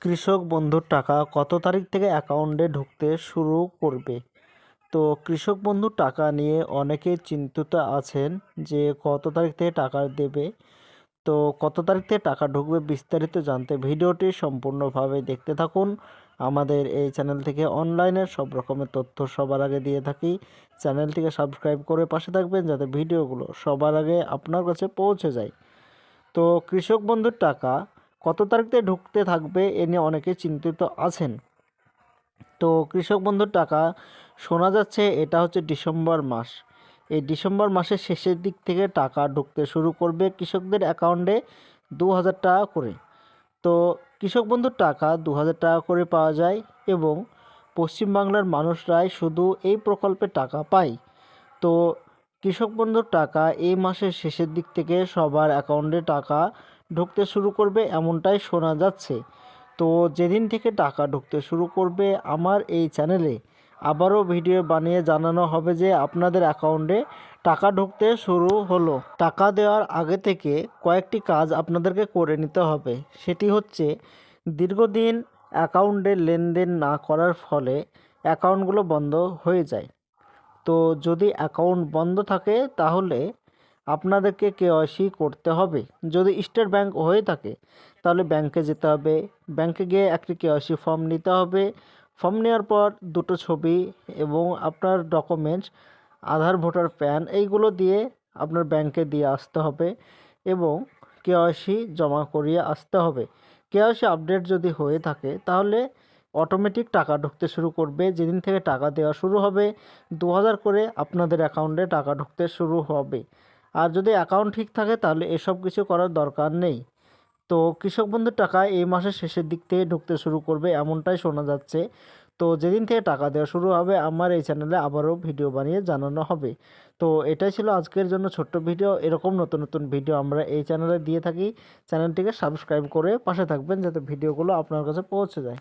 কৃষক বন্ধুর টাকা কত তারিখ থেকে অ্যাকাউন্টে ঢুকতে শুরু করবে? তো কৃষক বন্ধুর টাকা নিয়ে অনেকেই চিন্তিত আছেন যে কত তারিখ থেকে টাকা দেবে। তো কত তারিখ থেকে টাকা ঢুকবে বিস্তারিত জানতে ভিডিওটি সম্পূর্ণভাবে দেখতে থাকুন। আমাদের এই চ্যানেল থেকে অনলাইনের সব রকমের তথ্য সবার আগে দিয়ে থাকি। চ্যানেলটিকে সাবস্ক্রাইব করে পাশে থাকবেন যাতে ভিডিওগুলো সবার আগে আপনার কাছে পৌঁছে যায়। তো কৃষক বন্ধুর টাকা কত তারিখ থেকে ঢুকতে থাকবে এ নিয়ে অনেকে চিন্তিত আছেন। তো কৃষক বন্ধুর টাকা শোনা যাচ্ছে এটা হচ্ছে ডিসেম্বর মাস। এই ডিসেম্বর মাসের শেষের দিক থেকে টাকা ঢুকতে শুরু করবে কৃষকদের অ্যাকাউন্টে ২,০০০ টাকা করে। তো কৃষক বন্ধুর টাকা ২,০০০ টাকা করে পাওয়া যায় এবং পশ্চিমবাংলার মানুষরাই শুধু এই প্রকল্পে টাকা পায়। তো কৃষক বন্ধুর টাকা এই মাসের শেষের দিক থেকে সবার অ্যাকাউন্টে টাকা ঢুকতে শুরু করবে এমনটাই শোনা যাচ্ছে। তো যেদিন থেকে টাকা ঢুকতে শুরু করবে আমার এই চ্যানেলে আবারও ভিডিও বানিয়ে জানানো হবে যে আপনাদের অ্যাকাউন্টে টাকা ঢুকতে শুরু হলো। টাকা দেওয়ার আগে থেকে কয়েকটি কাজ আপনাদেরকে করে নিতে হবে। সেটি হচ্ছে দীর্ঘদিন অ্যাকাউন্টে লেনদেন না করার ফলে অ্যাকাউন্টগুলো বন্ধ হয়ে যায়। তো যদি অ্যাকাউন্ট বন্ধ থাকে তাহলে আপনাদেরকে কেওয়াইসি করতে হবে। যদি স্টেট ব্যাংক হয়ে থাকে তাহলে ব্যাংকে যেতে হবে। ব্যাংকে গিয়ে একটি কেওয়াইসি ফর্ম নিতে হবে। ফর্ম নেওয়ার পর দুটো ছবি এবং আপনার ডকুমেন্টস আধার, ভোটার, প্যান এইগুলো দিয়ে আপনার ব্যাংকে দিয়ে আসতে হবে এবং কেওয়াইসি জমা করিয়ে আসতে হবে। কেওয়াইসি আপডেট যদি হয়ে থাকে তাহলে অটোমেটিক টাকা ঢুকতে শুরু করবে। যেদিন থেকে টাকা দেওয়া শুরু হবে ২,০০০ করে আপনাদের অ্যাকাউন্টে টাকা ঢুকতে শুরু হবে। আর যদি অ্যাকাউন্ট ঠিক থাকে তাহলে এসব কিছু করার দরকার নেই। তো কৃষক বন্ধুর টাকা এই মাসের শেষের দিক থেকে ঢুকতে শুরু করবে এমনটাই শোনা যাচ্ছে। তো যেদিন থেকে টাকা দেওয়া শুরু হবে আমার এই চ্যানেলে আবারও ভিডিও বানিয়ে জানানো হবে। তো এটাই ছিল আজকের জন্য ছোট্ট ভিডিও। এরকম নতুন নতুন ভিডিও আমরা এই চ্যানেলে দিয়ে থাকি। চ্যানেলটিকে সাবস্ক্রাইব করে পাশে থাকবেন যাতে ভিডিওগুলো আপনার কাছে পৌঁছে যায়।